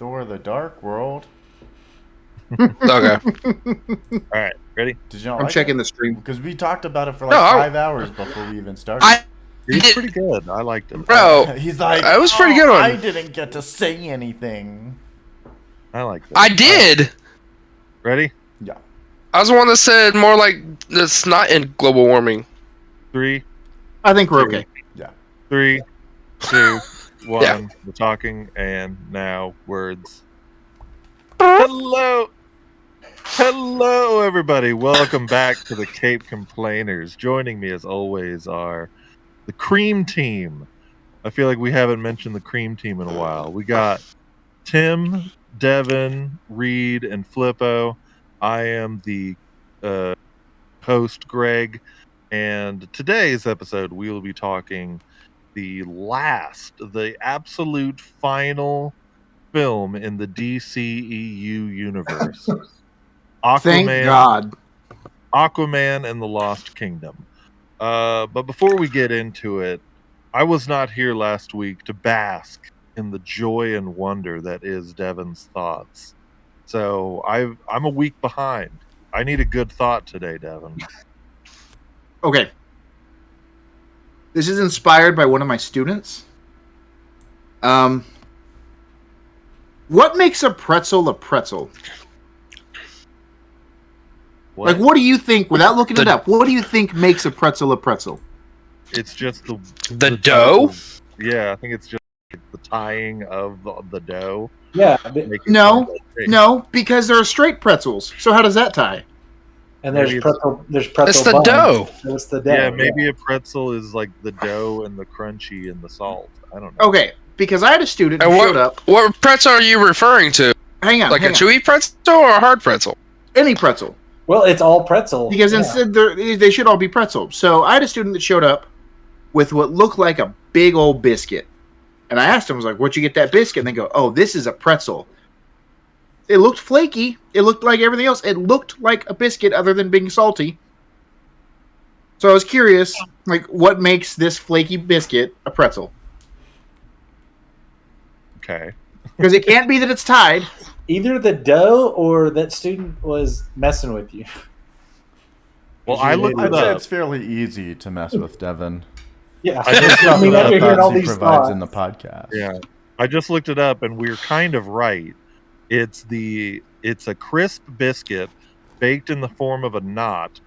Thor: The Dark World. Okay. All right, ready? Did you not I'm like checking it? the stream. Because we talked about it for No, 5 hours before we even started. He's pretty good. I liked it. Bro, He's like, that was pretty good one. I didn't get to say anything. I liked it. I did. Ready? Yeah. I was the one that said more like it's not in global warming. 3, I think we're okay. Yeah. 3, 2, 1. Yeah. We're talking, and now words. Hello, everybody. Welcome back to the Cape Complainers. Joining me, as always, are the Cream Team. I feel like we haven't mentioned the Cream Team in a while. We got Tim, Devin, Reed, and Flippo. I am the host, Greg, and today's episode we will be talking the absolute final film in the DCEU universe. Thank God. Aquaman and the Lost Kingdom. But before we get into it, I was not here last week to bask in the joy and wonder that is Devin's thoughts. So I'm a week behind. I need a good thought today, Devin. Okay. This is inspired by one of my students. What makes a pretzel a pretzel? What? Like, what do you think, without looking it up, what do you think makes a pretzel a pretzel? It's just The dough? Yeah, I think it's just the tying of the dough. Yeah, No, because there are straight pretzels. So how does that tie? and there's Maybe pretzel. There's It's pretzel. the buns. dough. It's the dough. Yeah, maybe a pretzel is like the dough and the crunchy and the salt. I don't know. Okay, because I had a student who And showed up. what pretzel are you referring to? Hang on, Like a hang on. chewy pretzel or a hard pretzel? Any pretzel. Well, it's all pretzel. Because yeah. instead they should all be pretzel. So I had a student that showed up with what looked like a big old biscuit. And I asked him, I was like, where'd you get that biscuit? And they go, oh, this is a pretzel. It looked flaky. It looked like everything else. It looked like a biscuit other than being salty. So I was curious, like, what makes this flaky biscuit a pretzel? Okay. Because it can't be that it's tied. Either the dough or that student was messing with you. Well, I looked I'd it say up. it's fairly easy to mess with Devin. Yeah, I just I mean, The after hearing all thoughts he these provides thoughts, in the podcast. Yeah, I just looked it up, and we're kind of right. It's a crisp biscuit baked in the form of a knot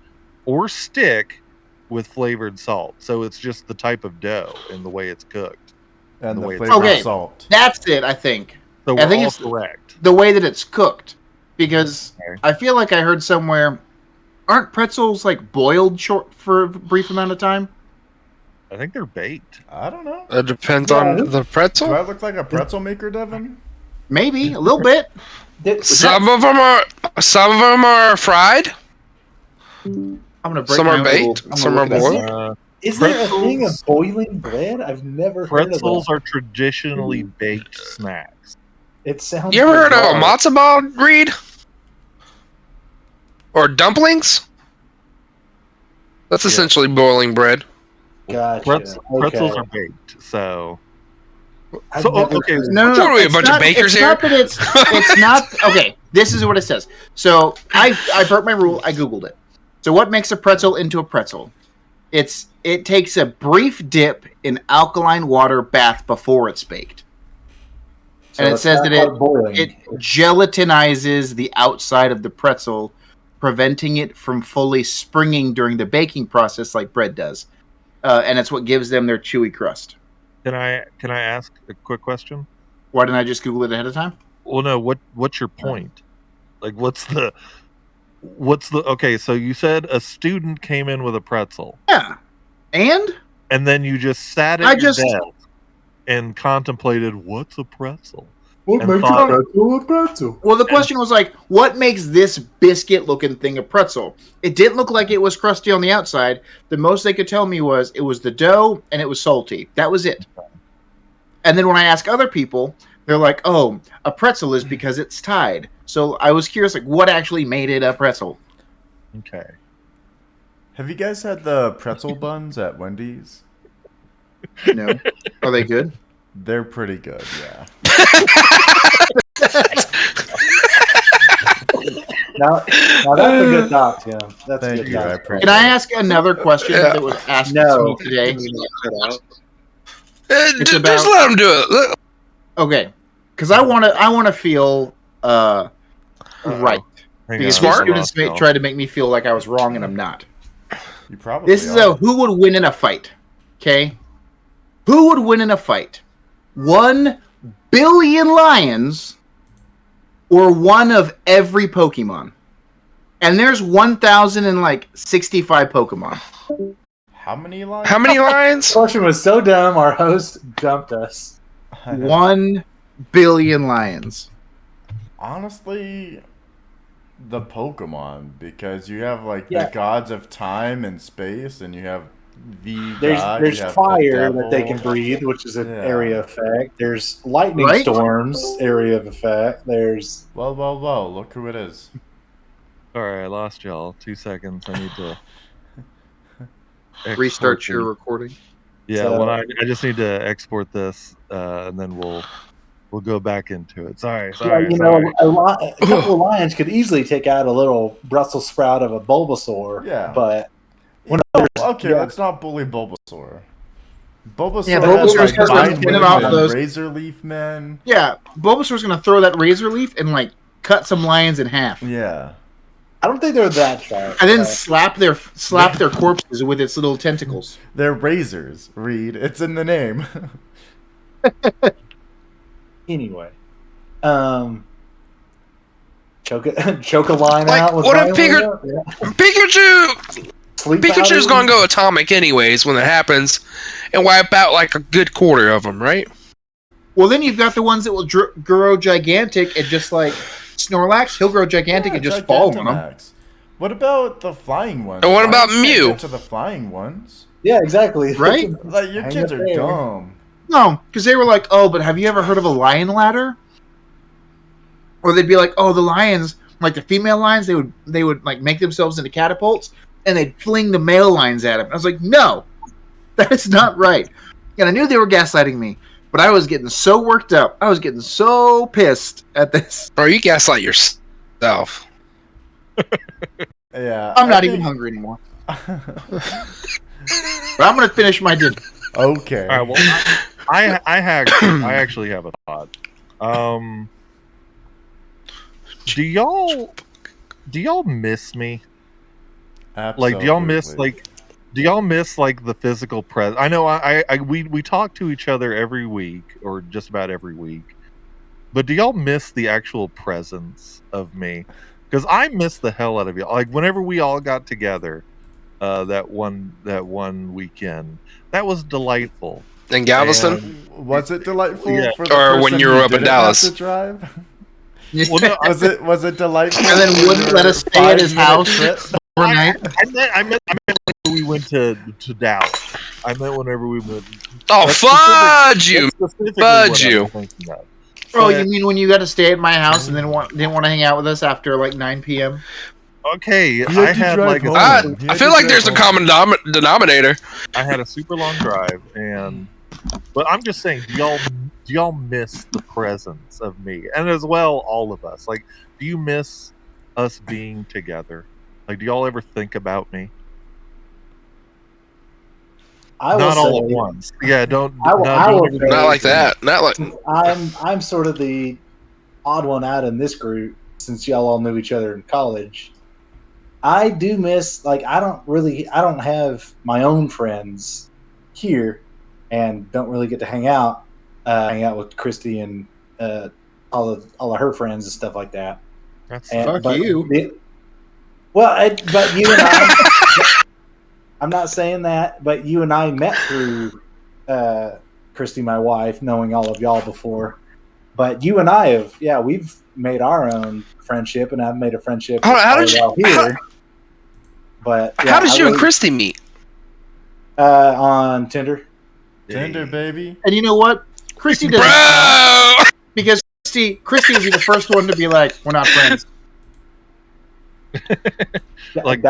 or stick with flavored salt. So it's just the type of dough and the way it's cooked. And The the way it's flavor Okay. of salt. That's it, I think. So I we're think all it's correct. the way that it's cooked. Because Okay. I feel like I heard somewhere, aren't pretzels like boiled short for a brief amount of time? I think they're baked. I don't know. It depends Yeah. on the Do pretzel. I look like a pretzel maker, Devin? Maybe a little bit. Some of them are fried. I'm gonna break Some my are own baked, rule. I'm gonna some look are it up. boiled. is there a thing of Pretzels- boiling bread? I've never heard of Pretzels that. are traditionally baked snacks. It sounds. You ever heard of a bizarre. matzo ball, Reed? Or dumplings? That's Yeah. essentially boiling bread. Gotcha. Pretzels Okay. are baked. So I've So, never okay, heard of No, What are we, a it's bunch of not- bakers it's here? Not that it's not okay. This is what it says. So I broke my rule. I googled it. So what makes a pretzel into a pretzel? It takes a brief dip in alkaline water bath before it's baked, So and it it's says not that called boiling. it gelatinizes the outside of the pretzel, preventing it from fully springing during the baking process like bread does, and it's what gives them their chewy crust. can I ask a quick question? Why didn't I just Google it ahead of time? Well, no. What's your point? Like, what's the? Okay, so you said a student came in with a pretzel, Yeah, and then you just sat I at your just- desk and contemplated what's a pretzel. What and makes thought- a pretzel a pretzel? well, the question was like, what makes this biscuit-looking thing a pretzel? It didn't look like it was crusty on the outside. The most they could tell me was it was the dough and it was salty. That was it. And then when I ask other people, they're like, "Oh, a pretzel is because it's tied." So I was curious, like, what actually made it a pretzel? Okay. Have you guys had the pretzel buns at Wendy's? No, are they good? They're pretty good, yeah. Now that's a good thought, Tim. That's a Thank good you. I thought. appreciate Can I ask another question Yeah. that was asked No. to me today? Just about- let him do it. Okay, because I want to feel right. Hang Because on, these Smart. students I'll- tried to make me feel like I was wrong, and I'm not. You probably This is are. a who would win in a fight. Okay, who would win in a fight? 1 billion lions, or one of every Pokemon? And there's 1,065 Pokemon. How many lines? How many lines? The question was so dumb, our host dumped us. 1 billion lions. Honestly, the Pokemon, because you have like Yeah. the gods of time and space, and you have the There's god. there's you have fire the that they can devil. breathe, which is an Yeah. area effect. There's lightning Right? storms, area of effect. There's Well, look who it is. All right, I lost y'all. 2 seconds. I need to Restart export your the- recording. Yeah, So- when I just need to export this, and then we'll go back into it. Sorry. you know a couple of lions could easily take out a little Brussels sprout of a Bulbasaur. Yeah. But Okay, yeah. let's not bully Bulbasaur. Bulbasaur Yeah, has Bulbasaur's like just Mind gonna Whip get off and those- Razor Leaf, man. Yeah, Bulbasaur's gonna throw that razor leaf and like cut some lions in half, Yeah. I don't think they're that sharp. and then slap their corpses with its little tentacles. They're razors, Reed. It's in the name. Anyway, choke a line Like, out. With what if Ryan Pikachu- Williams? Yeah. Pikachu! Sleep Pikachu's powder? gonna go atomic anyways when it happens, and wipe out like a good quarter of them, right? Well, then you've got the ones that will grow gigantic and just like Snorlax, he'll grow gigantic Yeah, and just fall on them. Gigantamax. What about the flying ones? And what about Lions can't Mew? get to the flying ones. Yeah, exactly. Right? Like your Hang kids up are there. dumb. No, because they were like, "Oh, but have you ever heard of a lion ladder?" Or they'd be like, "Oh, the lions, like the female lions, they would like make themselves into catapults and they'd fling the male lions at them." I was like, "No, that is not right." And I knew they were gaslighting me, but I was getting so worked up. I was getting so pissed at this. Or you gaslight yourself. Yeah. I'm I not think- even hungry anymore. But I'm gonna finish my dinner. Okay. All right, well, I actually have a thought. Do y'all miss me? Like, do y'all miss Absolutely. the physical presence? I know we talk to each other every week, or just about every week, but do y'all miss the actual presence of me? Because I miss the hell out of y'all. Like, whenever we all got together, that one weekend, that was delightful. In Galveston? And- Was it delightful? Yeah. For the Or when person you were who up in didn't have Dallas? to drive? Well, no, Was it delightful? And then for wouldn't your let us stay at his 5-minute house trip? overnight. I meant when we went to Dallas. I meant whenever we went. Oh, That's fudge you! That's specifically Fudge what I you. was thinking of. Oh, But- you mean when you got to stay at my house and then didn't want to hang out with us after like 9 p.m.? Okay, had I to had drive like home. I He had feel to like drive there's a home. common denominator. I had a super long drive, but I'm just saying, do y'all miss the presence of me, and as well all of us? Like, do you miss us being together? Like, do y'all ever think about me? I will Not all say, at once. Yeah, don't. I will- not I doing will everything. Not like that. Not like. I'm sort of the odd one out in this group since y'all all knew each other in college. I do miss, like, I don't have my own friends here and don't really get to hang out with Christy and all of her friends and stuff like that. That's Fuck but you. But you and I, I'm not saying that, but you and I met through Christy, my wife, knowing all of y'all before. But you and I we've made our own friendship, and I've made a friendship with How all did of you- y'all here. But How did you and Christy meet? on Tinder? Tinder, baby. And you know what? Christy doesn't Bro! because Christy would be the first one to be like, "We're not friends." Like-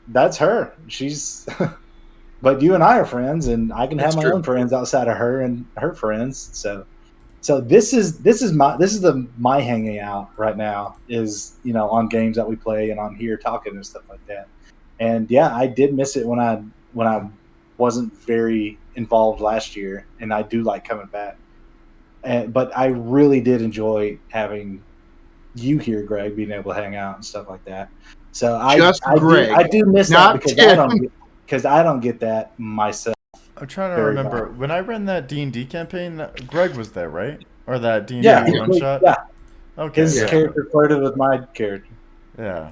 That's her. She's. But you and I are friends, and I can have That's my true. own friends outside of her and her friends. So So this is my hanging out right now is on games that we play and on here talking and stuff like that. And yeah, I did miss it when I wasn't very involved last year, and I do like coming back. But I really did enjoy having you here, Greg, being able to hang out and stuff like that. So Greg, I do miss that not because I don't get that myself. I'm trying to Very remember well. when I ran that D&D campaign. Greg was there, right? Or that D&D Yeah, one shot. yeah. Okay. His character flirted with my character. Yeah.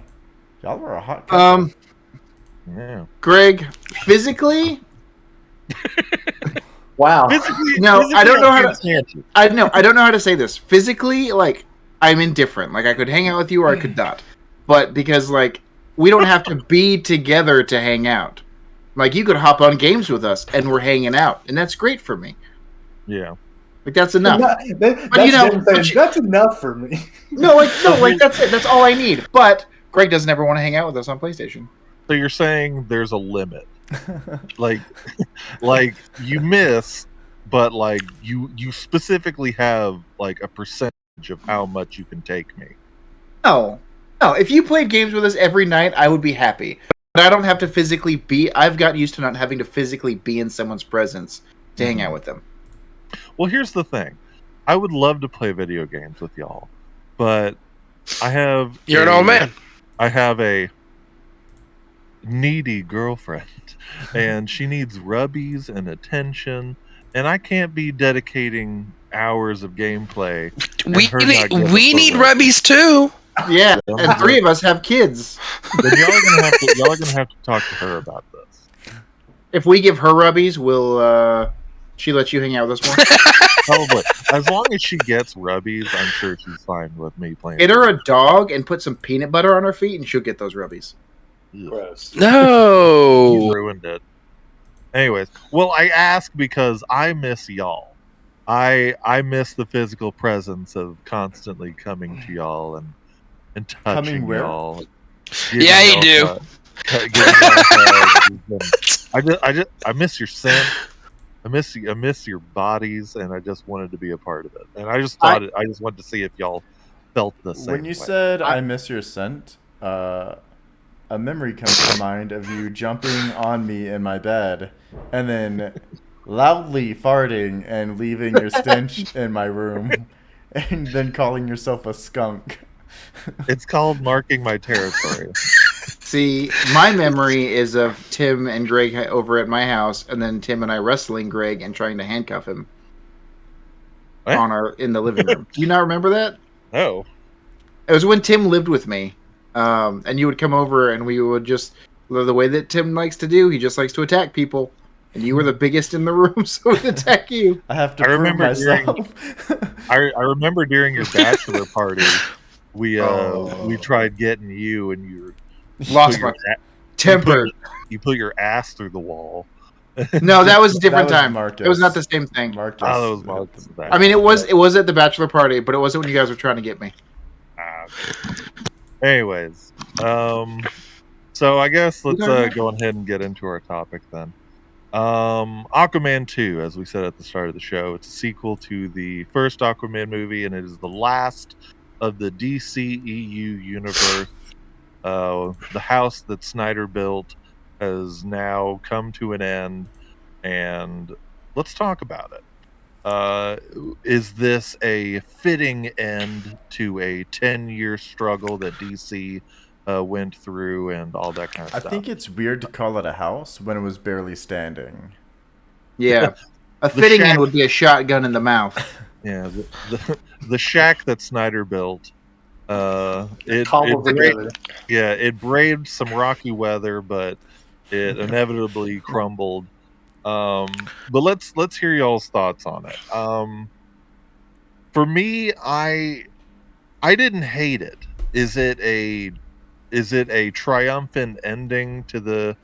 Y'all were a hot couple. Yeah. Greg, physically, Wow. no, I don't know how to. I don't know how to say this. Physically, like I'm indifferent. Like I could hang out with you or I could not. But because like we don't have to be together to hang out. Like you could hop on games with us and we're hanging out, and that's great for me. Yeah. Like that's enough. That's enough for me. No, that's it. That's all I need. But Greg doesn't ever want to hang out with us on PlayStation. So you're saying there's a limit, like you miss, but like you specifically have like a percentage of how much you can take me. No. If you played games with us every night, I would be happy. But I don't have to physically be. I've got used to not having to physically be in someone's presence to hang out with them. Well, here's the thing. I would love to play video games with y'all, but I have You're an old man. I have a needy girlfriend, and she needs rubbies and attention, and I can't be dedicating hours of gameplay. We need rubbies too. Yeah, and 3 of us have kids. Then y'all are gonna have to talk to her about this. If we give her rubbies, will she let you hang out with us more? Probably. As long as she gets rubbies, I'm sure she's fine with me playing. Get her a dog and put some peanut butter on her feet, and she'll get those rubbies. Gross. No. You ruined it. Anyways, well, I ask because I miss y'all. I miss the physical presence of constantly coming to y'all and touching Coming where? y'all. Yeah, you do. I miss your scent. I miss your bodies, and I just wanted to be a part of it. And I just thought I just wanted to see if y'all felt the same. When you way. said I miss your scent, a memory comes to mind of you jumping on me in my bed and then loudly farting and leaving your stench in my room and then calling yourself a skunk. It's called marking my territory. See, my memory is of Tim and Greg over at my house, and then Tim and I wrestling Greg and trying to handcuff him in the living room. Do you not remember that? No. It was when Tim lived with me, and you would come over, and we would just the way that Tim likes to do. He just likes to attack people, and you were the biggest in the room, so we'd attack you. I have to prove myself. I remember during your bachelor party, we tried getting you, and you lost my temper. You put your ass through the wall. No, that was a different time. Marcus. It was not the same thing. Marcus. Oh, that was Marcus. I mean, it was at the bachelor party, but it wasn't when you guys were trying to get me. Anyways, so I guess let's go ahead and get into our topic then. Aquaman 2, as we said at the start of the show, it's a sequel to the first Aquaman movie, and it is the last of the DCEU universe. The house that Snyder built has now come to an end, and let's talk about it. Is this a fitting end to a 10-year struggle that DC went through and all that kind of stuff? I think it's weird to call it a house when it was barely standing. Yeah. A fitting end would be a shotgun in the mouth. Yeah, the shack that Snyder built, it braved some rocky weather, but it inevitably crumbled. But let's hear y'all's thoughts on it. For me, I didn't hate it. Is it a triumphant ending to the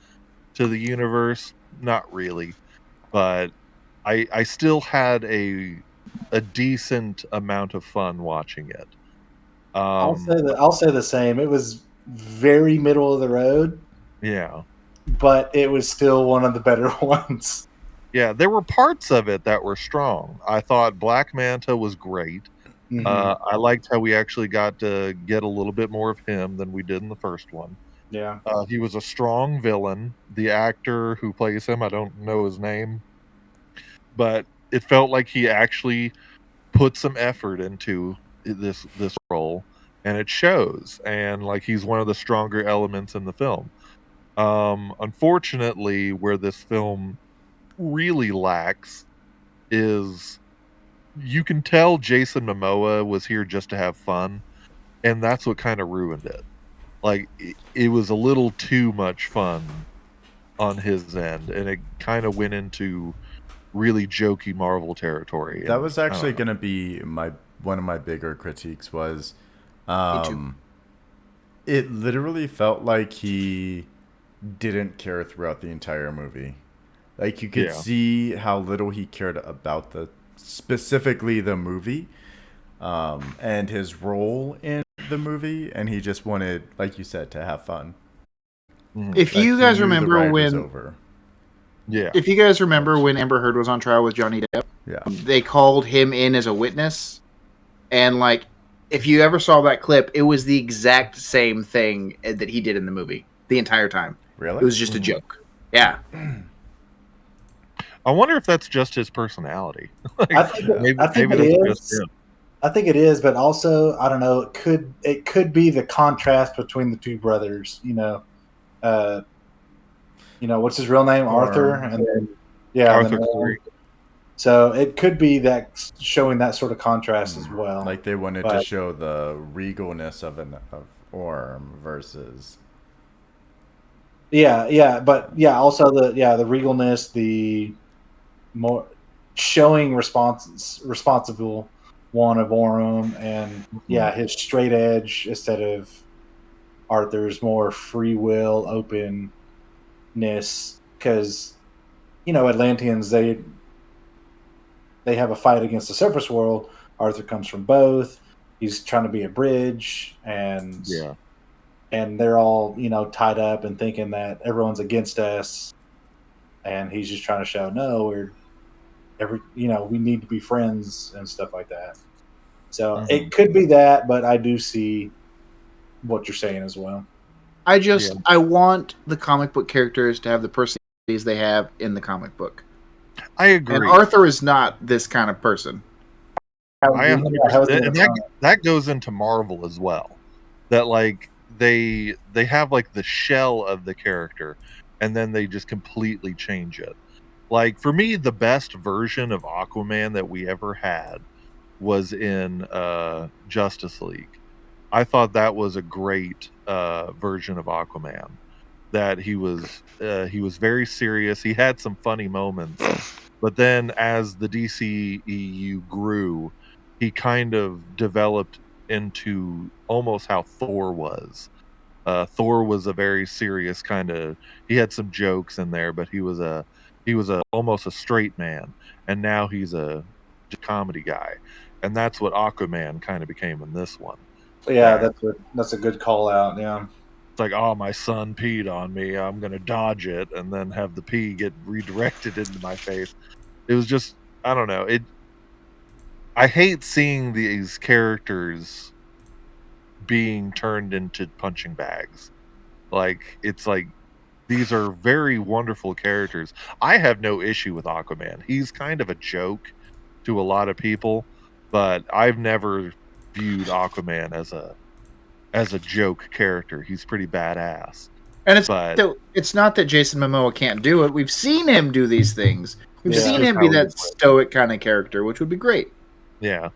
universe? Not really, but I still had a decent amount of fun watching it. I'll say the same. It was very middle of the road. Yeah, but it was still one of the better ones. Yeah, there were parts of it that were strong. I thought Black Manta was great. Mhm. I liked how we actually got to get a little bit more of him than we did in the first one. Yeah. He was a strong villain. The actor who plays him, I don't know his name, but it felt like he actually put some effort into this role, and it shows. And like he's one of the stronger elements in the film. Unfortunately, where this film really lacks is you can tell Jason Momoa was here just to have fun, and that's what kind of ruined it. Like it was a little too much fun on his end, and it kind of went into really jokey Marvel territory. That And was I actually don't know. going to be one of my bigger critiques was Me too. it literally felt like he didn't care throughout the entire movie. Like you could Yeah, see how little he cared about the specifically the movie and his role in the movie, and he just wanted, like you said, to have fun. mhm, If Like you he guys knew the remember ride was when, over. yeah, if you guys remember when Amber Heard was on trial with Johnny Depp, Yeah. they called him in as a witness, and like, if you ever saw that clip, it was the exact same thing that he did in the movie the entire time. It Really? was just a mhm. joke. Yeah, I wonder if that's just his personality. Like I think Yeah. maybe it that's just is. him. I think it is, but also I don't know. It could be the contrast between the two brothers. Uh, what's his real name? Arthur, and then yeah, and Arthur then Curry. so it could be that showing that sort of contrast as well. Like they wanted to But show the regalness of Orm versus but also the regalness, the more showing responsible one of Orem, and Mhm, his straight edge instead of Arthur's more free will openness, because Atlanteans, they have a fight against the surface world. Arthur comes from both. He's trying to be a bridge, and yeah. they're all tied up and thinking that everyone's against us, and he's just trying to show no, we need to be friends and stuff like that. So Mhm, it could be that, but I do see what you're saying as well. yeah. I want the comic book characters to have the personalities they have in the comic book, I and agree. Arthur is not this kind of person. I Yeah, how is 100%, it and that goes into Marvel as well. That like they have like the shell of the character, and then they just completely change it. Like for me, the best version of Aquaman that we ever had was in Justice League. I thought that was a great version of Aquaman. That he was very serious. He had some funny moments, but then as the DCEU grew, he kind of developed into almost how Thor was. Thor was a very serious kind of. He had some jokes in there, but he was a almost a straight man, and now he's a comedy guy, and that's what Aquaman kind of became in this one. Yeah, Where that's a good call out. Yeah, it's like, oh, my son peed on me. I'm gonna dodge it, and then have the pee get redirected into my face. It was just, I don't know. It. I hate seeing these characters being turned into punching bags. Like it's like these are very wonderful characters. I have no issue with Aquaman. He's kind of a joke to a lot of people, but I've never viewed Aquaman as a joke character. He's pretty badass. And But it's not that Jason Momoa can't do it. We've seen him do these things. We've it's yeah, seen just him be how that he's stoic kind of character, which would be great. yeah.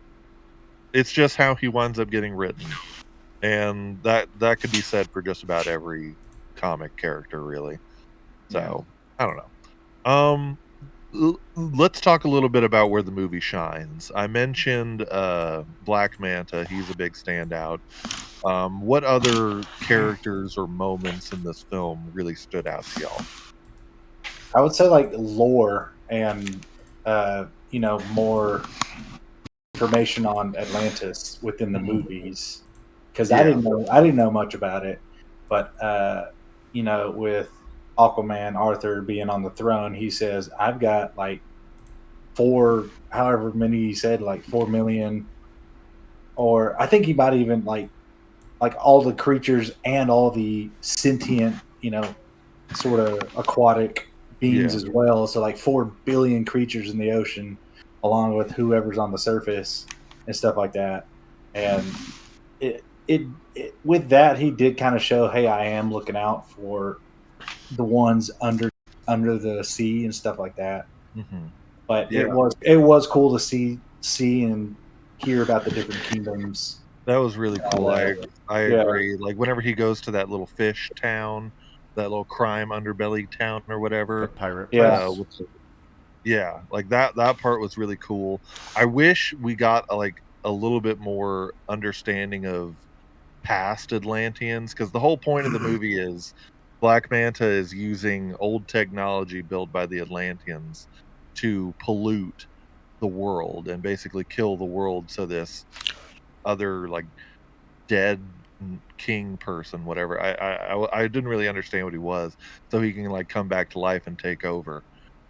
It's just how he winds up getting written. And that could be said for just about every comic character really. Yeah. So, I don't know. Let's talk a little bit about where the movie shines. I mentioned Black Manta, he's a big standout. What other characters or moments in this film really stood out to y'all? I would say like lore and more information on Atlantis within the Mhm. movies, because Yeah. I didn't know much about it, but with Aquaman Arthur being on the throne, he says, "I've got like however many he said, like 4 million, or I think he might even like all the creatures and all the sentient, sort of aquatic beings Yeah. as well. So like 4 billion creatures in the ocean, along with whoever's on the surface and stuff like that. And it with that, he did kind of show, hey, I am looking out for the ones under the sea and stuff like that. Hmm. But Yeah. it was cool to see and hear about the different kingdoms. That was really cool. I Yeah. agree. Like whenever he goes to that little fish town, that little crime underbelly town or The whatever. pirate Yeah. place. Yeah, like that part was really cool. I wish we got a little bit more understanding of past Atlanteans, because the whole point of the movie is Black Manta is using old technology built by the Atlanteans to pollute the world and basically kill the world, so this other like dead king person, whatever. I didn't really understand what he was, so he can like come back to life and take over.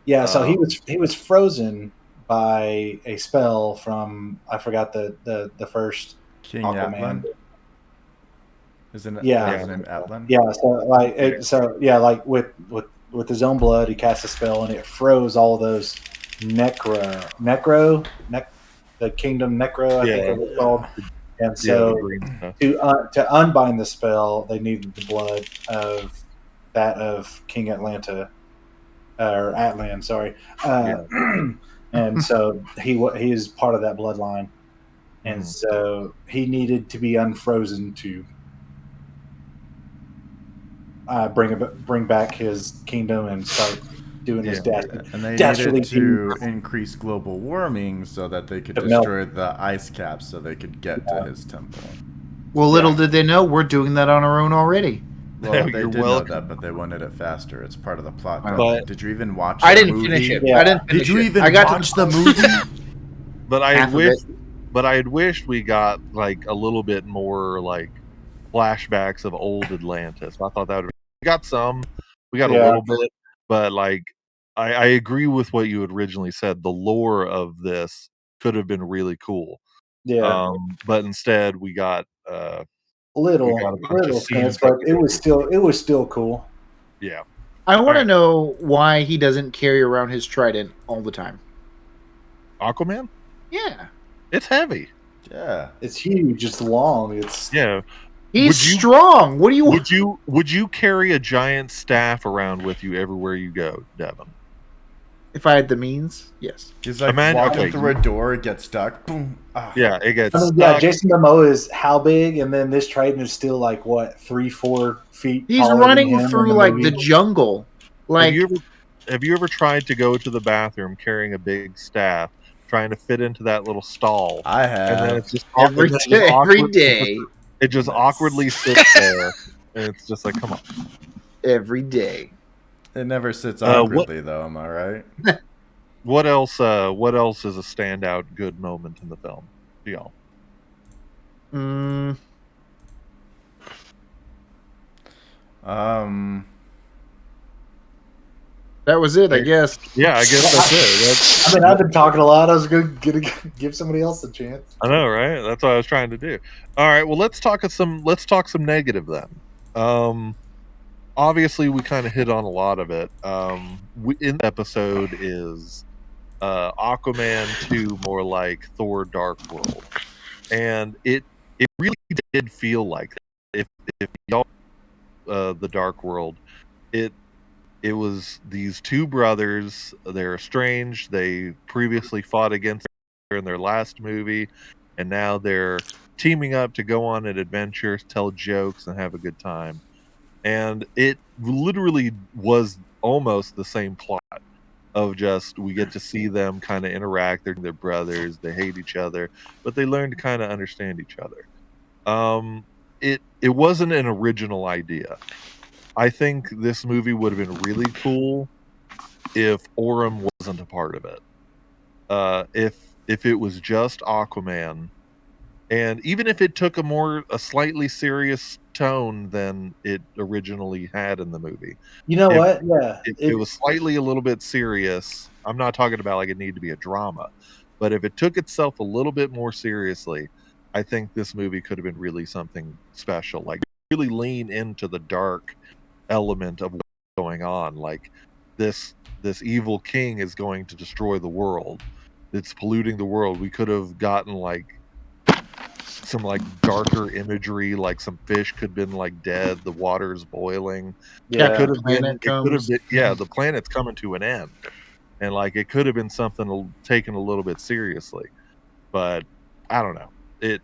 Yeah, so Um, he was frozen by a spell from, I forgot the first King Aquaman. Atlan. Isn't it? Yeah, That yeah, his name Atlan? yeah. Like with his own blood, he cast a spell and it froze all those the kingdom Necro, I think yeah, it was called. And yeah. The so green stuff. to unbind the spell, they needed the blood of King Atlanta or Atlan, sorry. Yeah. And so he is part of that bloodline, and Mhm. so he needed to be unfrozen to bring back his kingdom and start doing his Yeah. And they dastardly needed to increase global warming so that they could To melt. destroy the ice caps so they could get to his temple. Well, little Yeah. did they know we're doing that on our own already. Well, they You're did know welcome. that, but they wanted it faster. It's part of the plot. But Did you even watch I the didn't movie? finish it. Yeah. I didn't Did finish you it. even I got watch the movie? But I half had of it. wished, we got like a little bit more like flashbacks of old Atlantis. I thought that we got some, we got a Yeah. little bit, but like I agree with what you had originally said. The lore of this could have been really cool. Yeah. But instead we got a little bunch of sense, scenes that but it was still cool. yeah. I want to Alright. know why he doesn't carry around his trident all the time. Aquaman? Yeah. It's heavy. Yeah. It's huge. It's long. It's Yeah. He's Would you- strong. What do you want? Would you carry a giant staff around with you everywhere you go, Devin? If I had the means, yes. He's like Imagine- walking okay, through a door, it gets stuck. Boom. Ah. Yeah, it gets I mean, stuck. Jason Momoa is how big, and then this Triton is still like what 3-4 feet. He's taller than running him in through like movie. the jungle. Like Have you ever tried to go to the bathroom carrying a big staff, trying to fit into that little stall, I and then have. it's just every and then it just day, every awkward- day, It just Nice. awkwardly sits there, and it's just like, come on. every day. It never sits What- awkwardly, though. Am I right? What else? What else is a standout good moment in the film? To y'all? Mm, that was it, I guess. Yeah, I guess that's it. I mean, I've been talking a lot. I was going to give somebody else a chance. I know, right? That's what I was trying to do. All right, well, let's talk some negative then. Obviously, we kind of hit on a lot of it. In the episode is Aquaman 2 more like Thor Dark World, and it really did feel like that. If y'all the Dark World, it was these two brothers. They're estranged. They previously fought against each other in their last movie, and now they're teaming up to go on an adventure, tell jokes, and have a good time. And it literally was almost the same plot of just we get to see them kind of interact. They're brothers. They hate each other, but they learn to kind of understand each other. It wasn't an original idea. I think this movie would have been really cool if Orem wasn't a part of it. If it was just Aquaman And even if it took a slightly serious tone than it originally had in the movie, You know if what? Yeah. if it was slightly a little bit serious, I'm not talking about like it needed to be a drama, but if it took itself a little bit more seriously, I think this movie could have been really something special. Like really lean into the dark element of what's going on. Like this evil king is going to destroy the world. It's polluting the world. We could have gotten like some like darker imagery, like some fish could have been like dead, the water's boiling. Yeah, Yeah. planet It could have comes. been, yeah, the planet's coming to an end. And like it could have been something taken a little bit seriously. But I don't know. It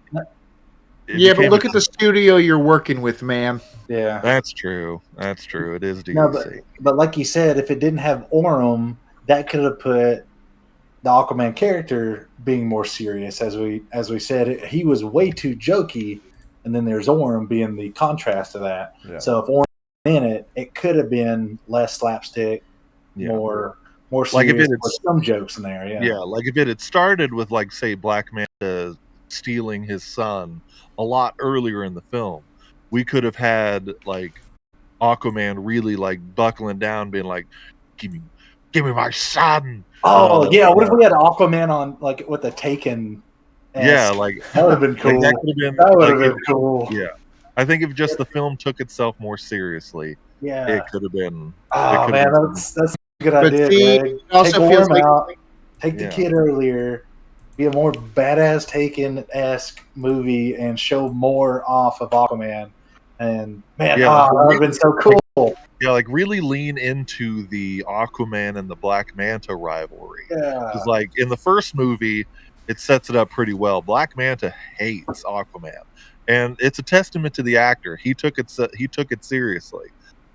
Yeah, but became look at the studio you're working with, man. Yeah. That's true. That's true. It is No, DEC. but like you said, if it didn't have Orem, that could have put the Aquaman character being more serious. As we said, he was way too jokey, and then there's Orem being the contrast to that. Yeah. So if Orem was in it, it could have been less slapstick, Yeah. more Like if serious, it had- with some jokes in there. Yeah, like if it had started with like say Black Manta stealing his son a lot earlier in the film, we could have had like Aquaman really like buckling down, being like, give me my son." Oh yeah, what if we had Aquaman on like with a Taken? Yeah, like that would have been cool. like, that could have been That would have like, been cool. yeah. I think if just the film took itself more seriously, Yeah. it could have been. Oh man, that's a good But idea, see, Greg. it also Take feels Orem like out, take the Yeah. kid earlier, be a more badass Taken-esque movie, and show more off of Aquaman. And man, Yeah, that would have been so cool. Yeah, like really lean into the Aquaman and the Black Manta rivalry. Yeah. Because like in the first movie, it sets it up pretty well. Black Manta hates Aquaman, and it's a testament to the actor. He took it seriously.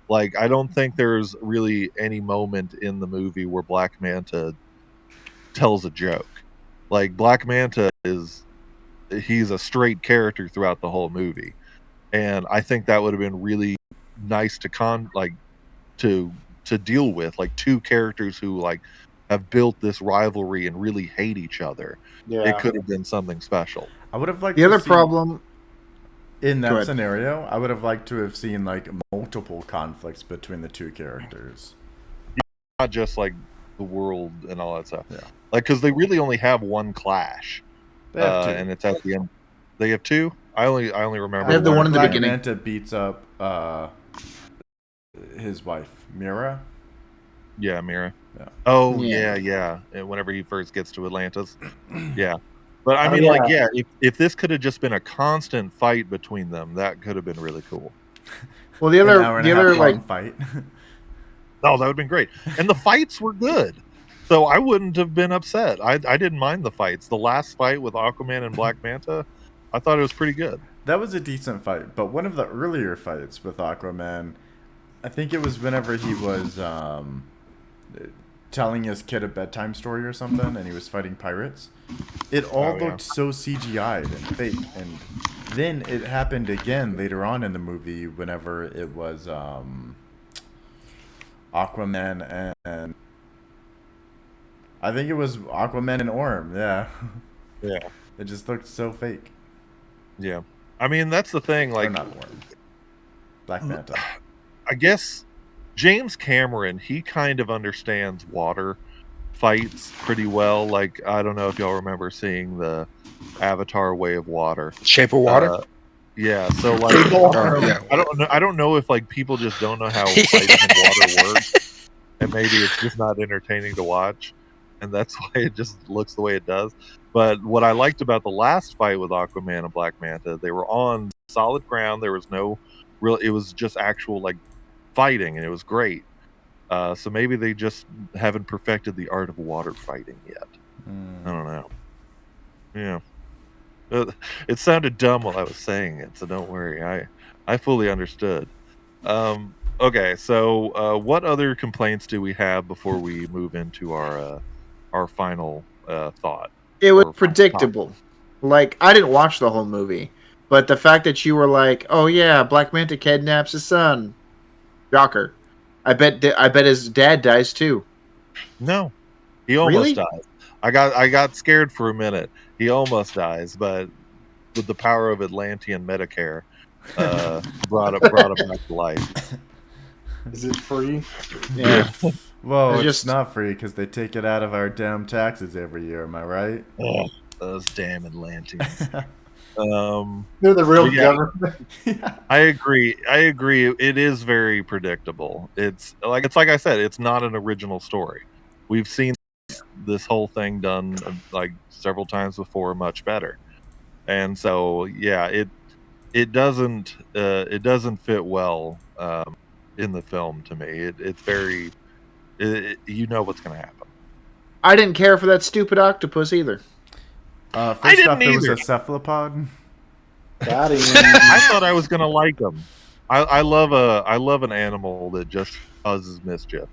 Like I don't think there's really any moment in the movie where Black Manta tells a joke. Like Black Manta he's a straight character throughout the whole movie, and I think that would have been really nice to deal with, like two characters who like have built this rivalry and really hate each other. Yeah. It could have been something special. I would have liked the to other see, problem. in Go that ahead. scenario, I would have liked to have seen like multiple conflicts between the two characters. Not just like the world and all that stuff. Yeah. Like because they really only have one clash, They have two. and it's at the end. They have two. I only remember. They have the one in the Black beginning. Manta beats up his wife, Mira. Yeah, Mira. Yeah. Oh Yeah. yeah. And whenever he first gets to Atlantis, yeah. But I Oh, mean, yeah. like, yeah, if this could have just been a constant fight between them, that could have been really cool. Well, the An other, hour and the a half other, long like, fight. Oh, that would have been great. And the fights were good. So I wouldn't have been upset. I didn't mind the fights. The last fight with Aquaman and Black Manta, I thought it was pretty good. That was a decent fight, but one of the earlier fights with Aquaman, I think it was whenever he was telling his kid a bedtime story or something, and he was fighting pirates. It all looked so CGI'd and fake, and then it happened again later on in the movie whenever it was Aquaman and I think it was Aquaman and Orm, yeah. Yeah. It just looked so fake. Yeah. I mean, that's the thing. Or Like, not Orm. Black Manta. I guess James Cameron, he kind of understands water fights pretty well. Like, I don't know if y'all remember seeing the Avatar Way of Water. Shape of Water. Yeah, so like, Yeah. I don't know if like people just don't know how fighting in water works, and maybe it's just not entertaining to watch, and that's why it just looks the way it does. But what I liked about the last fight with Aquaman and Black Manta, they were on solid ground. There was no real. It was just actual like fighting, and it was great. So maybe they just haven't perfected the art of water fighting yet. I don't know. Yeah. It sounded dumb while I was saying it, so don't worry. I fully understood. Okay, so what other complaints do we have before we move into our final thought? it was Or predictable. Like, I didn't watch the whole movie, but the fact that you were like, "Oh yeah, Black Manta kidnaps his son," shocker. I bet his dad dies too. No, he almost Really? dies. I got scared for a minute. He almost dies, but with the power of Atlantean Medicare, brought it back to life. Is it free? Yeah. Well, It's it's just- not free because they take it out of our damn taxes every year. Am I right? Oh, those damn Atlanteans. They're the real Yeah. government. I agree. It is very predictable. It's like I said, it's not an original story. We've seen this whole thing done like several times before, much better. And so yeah, it doesn't fit well in the film to me. It's very you know what's going to happen. I didn't care for that stupid octopus either. First didn't off, there was either. a cephalopod. Got him. I thought I was going to like them. I love an animal that just causes mischief,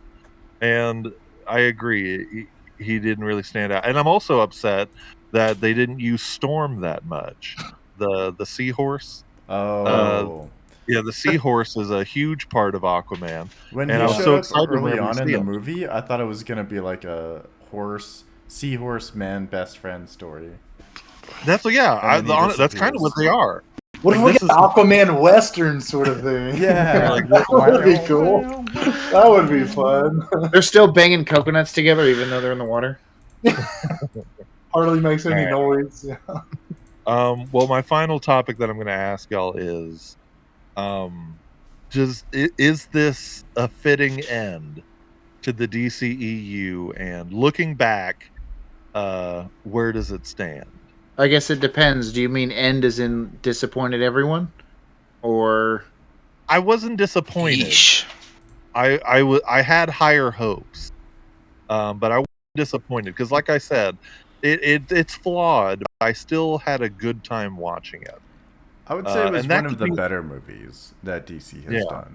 and I agree. He didn't really stand out, and I'm also upset that they didn't use Storm that much. The seahorse. Oh. Yeah, the seahorse is a huge part of Aquaman. When and he I was showed so up excited early whenever we on in see the him. movie, I thought it was gonna be like a seahorse man best friend story. That's yeah. And then he That's kind of what they are. What if Like, we this get is- Aquaman Western sort of thing? Yeah, Like, that would be cool. That would be fun. They're still banging coconuts together even though they're in the water. Hardly makes any Alright. noise. Well, my final topic that I'm going to ask y'all is, is this a fitting end to the DCEU? And looking back, where does it stand? I guess it depends. Do you mean end as in disappointed everyone? Or I wasn't disappointed. Yeesh. I had higher hopes, but I wasn't disappointed because, like I said, it's flawed. But I still had a good time watching it. I would say it was and that one of could the be- better movies that DC has Yeah. done.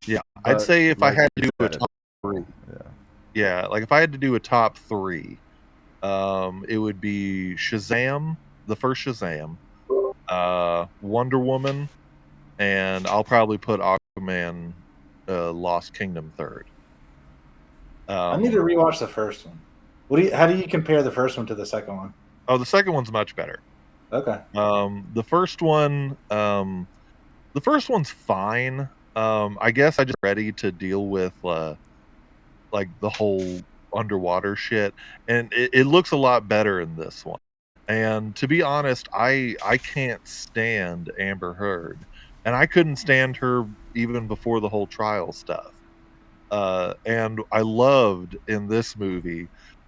Yeah, I'd But say if like I had to you do a said, top three, Yeah. yeah, like if I had to do a top three, it would be Shazam, the first Shazam, Wonder Woman, and I'll probably put Aquaman, Lost Kingdom third. I need to rewatch the first one. How do you compare the first one to the second one? Oh, the second one's much better. Okay. The first one's fine. I guess I just ready to deal with like the whole underwater shit, and it looks a lot better in this one. And to be honest, I can't stand Amber Heard, and I couldn't stand her even before the whole trial stuff. And I loved in this movie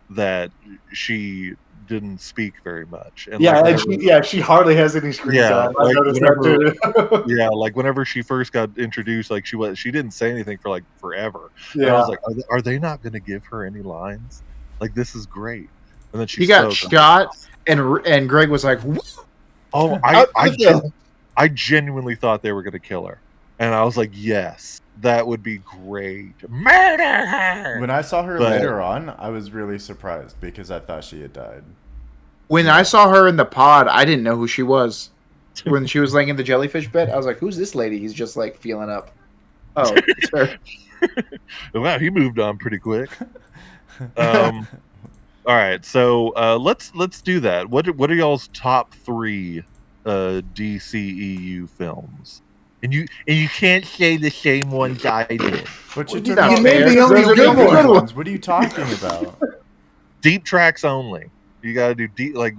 that she didn't speak very much. And Yeah, like, and she hardly has any screen Yeah, time. I like, noticed that too. yeah, like whenever she first got introduced, like she didn't say anything for like forever. And I Yeah. was like, are they not going to give her any lines? Like, this is great. And then he got shot, and Greg was like, Oh, I genuinely thought they were going to kill her, and I was like, yes, that would be great. Murder her. When I saw her But- later on, I was really surprised because I thought she had died. when I saw her in the pod, I didn't know who she was. When she was laying in the jellyfish bed, I was like, who's this lady? He's just like feeling up. Oh, it's her. Wow, he moved on pretty quick. All right, so let's do that. What are y'all's top three DCEU films? And you can't say the same ones I did. But you're You talking named about the only those are good good one. ones. What are you talking about? Deep tracks only. You got to do deep. Like,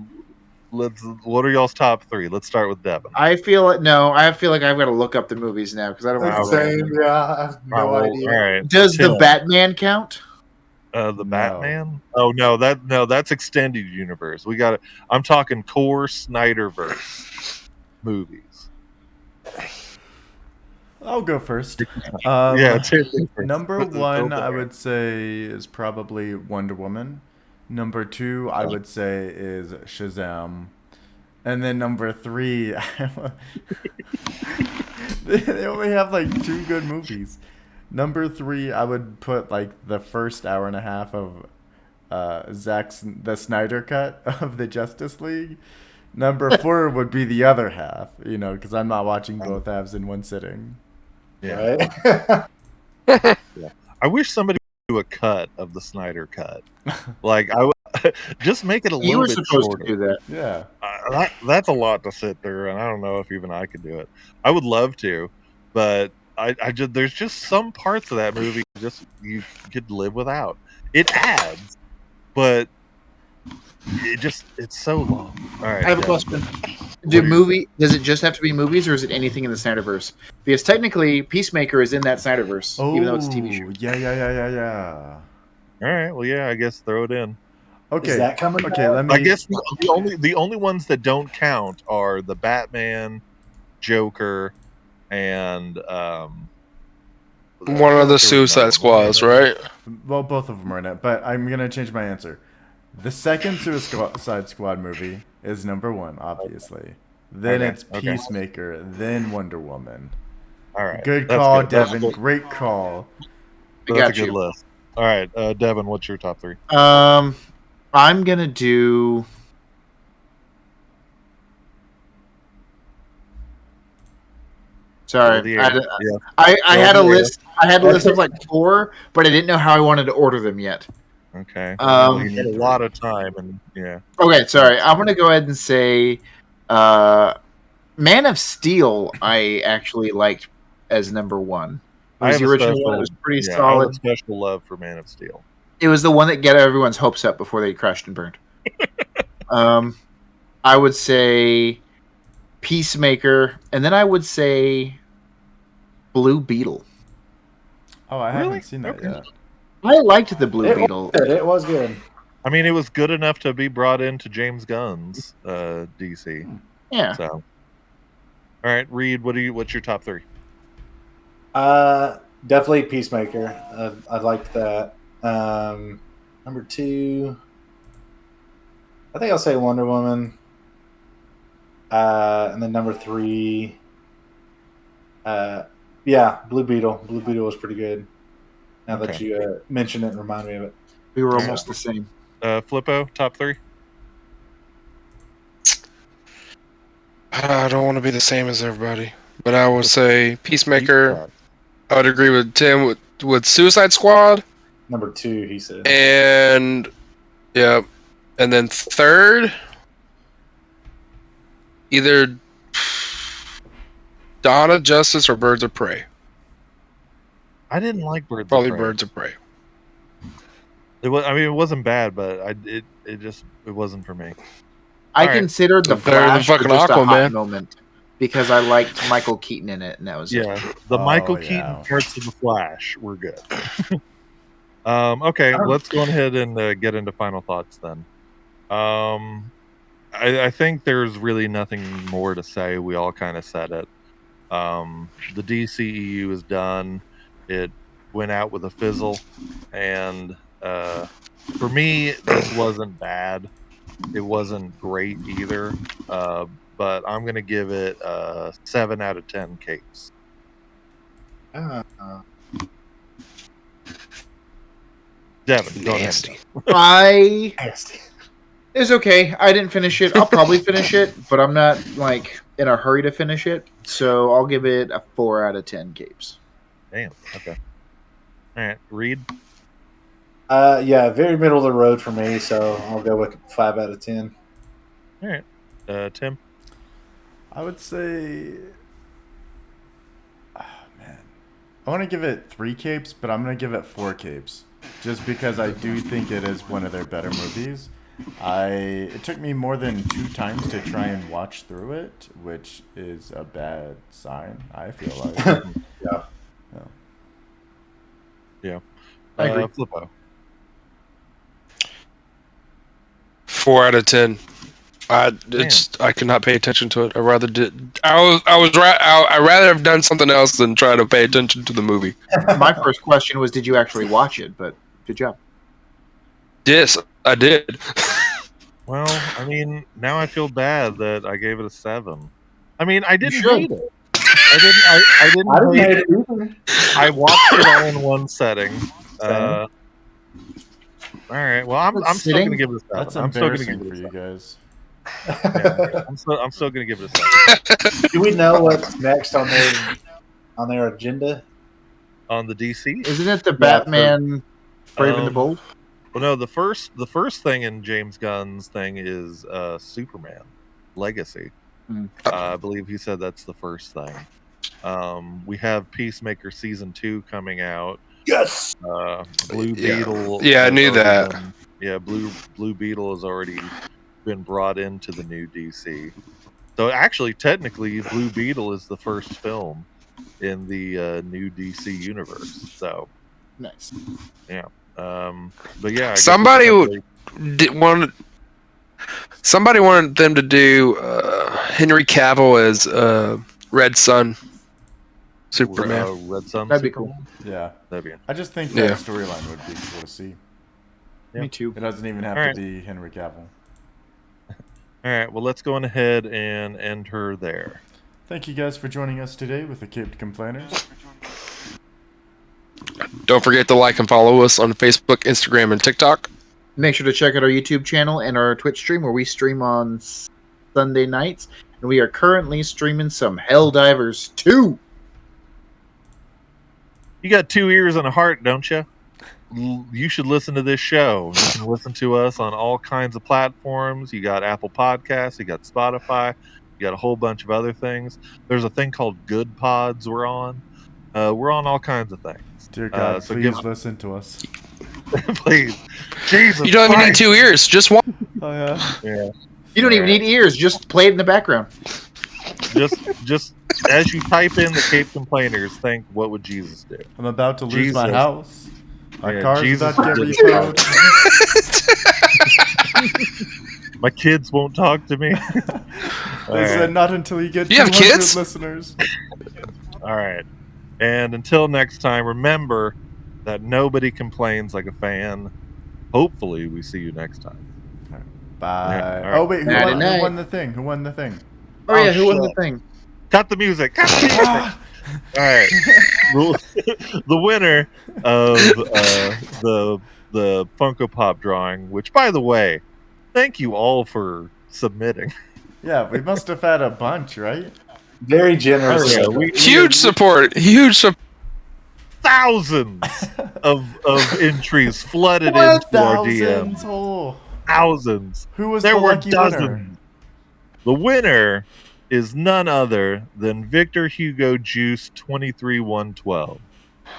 what are y'all's top three? Let's start with Devin. I feel like I've got to look up the movies now because I don't That's remember. the same. Yeah, I have no idea. All right. Does the Tim. Batman count? The No. Batman? Oh no, that's extended universe. We got it. I'm talking core Snyderverse movies. I'll go first. Yeah, Tim. Number Put the one, filter I in. would say, is probably Wonder Woman. Number two, I would say, is Shazam. And then number three, they only have like two good movies. Number three, I would put like the first hour and a half of the Snyder cut of the Justice League. Number four would be the other half, because I'm not watching both halves in one sitting. Yeah. Right? I wish somebody would do a cut of the Snyder cut. Like I Just make it a You little were bit supposed shorter. to do that. Yeah. That's a lot to sit through, and I don't know if even I could do it. I would love to, but I just there's just some parts of that movie just you could live without. It adds, but it's so long. All right, I have a Devin, question. what are your- Does it just have to be movies, or is it anything in the Snyderverse? Because technically, Peacemaker is in that Snyderverse, Oh, even though it's a TV show. yeah. All right, well, yeah, I guess throw it in. Okay. Is that coming Okay, back? let me. I guess the only ones that don't count are the Batman, Joker, and One I feel of the like there was another Suicide one. Squads, right? Well, both of them are in it, but I'm gonna change my answer. The second Suicide Squad movie is number one, obviously. Then Okay, it's okay. Peacemaker, then Wonder Woman. All right, Good that's call, good. That's Devin. good. Great call. I That's a got good you. list. All right, Devin, what's your top three? I'm gonna do. Sorry, The air. Yeah. I Fill had a the air. list. I had a list of like 4, but I didn't know how I wanted to order them yet. Okay. Well, you Um, need a lot of time, and yeah. Okay, sorry. I'm gonna go ahead and say, Man of Steel. I actually liked as number 1. It I was have the a original special. one. It was pretty Yeah, I have a solid. special love for Man of Steel. It was the one that got everyone's hopes up before they crashed and burned. I would say Peacemaker, and then I would say Blue Beetle. Oh, I Really? haven't seen that Okay. yet. I liked the Blue It Beetle. was good. It was good. I mean, it was good enough to be brought into James Gunn's DC. Yeah. So, all right, Reed, what's your top three? Definitely Peacemaker. I liked that. Number 2, I think I'll say Wonder Woman. And then number 3, yeah, Blue Beetle. Blue Beetle was pretty good. Now that Okay. you mentioned it and remind me of it. We were Yeah. almost the same. Flippo, top three? I don't want to be the same as everybody, but I would say Peacemaker. I would agree with Tim with Suicide Squad, Number 2, he said. and yeah, and then third, either Dawn of Justice or Birds of Prey. I didn't like Birds Probably of Prey. Birds of Prey. It was. I mean, it wasn't bad, but it wasn't for me. I All right. considered the Better than Flash for fucking just a hot Aquaman. moment because I liked Michael Keaton in it, and that was it. Yeah, the Oh, Michael yeah. Keaton parts of the Flash were good. Okay, let's go ahead and get into final thoughts then. I think there's really nothing more to say. We all kind of said it. The DCEU is done. It went out with a fizzle, and for me, this wasn't bad. It wasn't great either, but I'm gonna give it 7 out of 10 capes. Devin, go ahead. Nasty. It was okay. I didn't finish it. I'll probably finish it, but I'm not like in a hurry to finish it. So I'll give it a 4 out of 10 capes. Damn. Okay. All right, Reed. Yeah, very middle of the road for me, so I'll go with 5 out of 10. All right, Tim. I would say, man, I want to give it 3 capes, but I'm gonna give it 4 capes, just because I do think it is one of their better movies. It took me more than 2 times to try and watch through it, which is a bad sign, I feel like. Yeah. I agree. Flippo. 4 out of 10. I could not pay attention to it. I rather I'd rather have done something else than try to pay attention to the movie. My first question was, did you actually watch it? But good job. Yes, I did. Well, I mean, now I feel bad that I gave it a 7. I mean, I didn't should. hate it. I didn't hate it. either. I watched it all in one setting. All right. Well, I'm still Sitting? gonna give it a 7. That's I'm still gonna embarrassing give for it a you 7. guys. Yeah, I'm still gonna give it a 7. Do we know what's next on their agenda? On the DC. Isn't it the Yeah, Batman Brave and the Um, Bold? Well, no, the first thing in James Gunn's thing is Superman Legacy. I believe he said that's the first thing. We have Peacemaker season 2 coming out. Yes. Blue Beetle. Yeah, I has knew already that. Blue Beetle has already been brought into the new DC. So actually, technically, Blue Beetle is the first film in the new DC universe. So Nice. yeah, but yeah, I guess Somebody we just wanted. Somebody wanted them to do Henry Cavill as Red Sun, Superman. Red Sun. That'd be cool. Superman? Yeah. That'd be I just think Yeah. that storyline would be cool to see. Yeah. Me too. It doesn't even have Alright. to be Henry Cavill. all right. Well, let's go on ahead and end her there. Thank you guys for joining us today with the Caped Complainers. Don't forget to like and follow us on Facebook, Instagram, and TikTok. Make sure to check out our YouTube channel and our Twitch stream where we stream on Sunday nights. And we are currently streaming some Helldivers 2. You got 2 ears and a heart, don't you? You should listen to this show. You can listen to us on all kinds of platforms. You got Apple Podcasts, you got Spotify, you got a whole bunch of other things. There's a thing called Good Pods we're on. We're on all kinds of things. Dear God, so please listen to us. please. Jesus You don't even need Christ. 2 ears, just one. Oh, yeah. Yeah. You don't even need ears, just play it in the background. Just as you type in the Cape Complainers, think, what would Jesus do? I'm about to lose my Jesus. house. My Yeah, car's Jesus about to get did repoed. My kids won't talk to me. They said not until you get You have 200 kids? listeners. All right. And until next time, remember that nobody complains like a fan. Hopefully, we see you next time. Bye. Yeah, all right. Oh, wait, who Nighty won night. the thing? Who won the thing? Oh, yeah, who won shit. the thing? Cut the music. Cut the music. All right. The winner of the Funko Pop drawing, which, by the way, thank you all for submitting. Yeah, we must have had a bunch, right? Very generous. Oh, yeah, Huge support. Huge support. thousands of entries flooded What? into our Thousands? DM. Oh. Thousands. Who was There the were lucky dozens. winner? The winner is none other than Victor Hugo Juice 23112.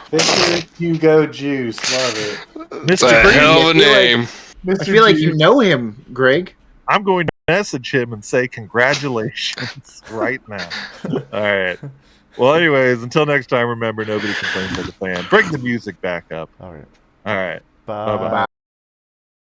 Victor Hugo Juice. Love it. It's a Mr. Green, hell of a I feel like- name. I feel like you know him, Greg. I'm going to message him and say congratulations right now. All right. Well, anyways, until next time, remember, nobody complains like a fan. Bring the music back up. All right. All right. Bye. Bye-bye.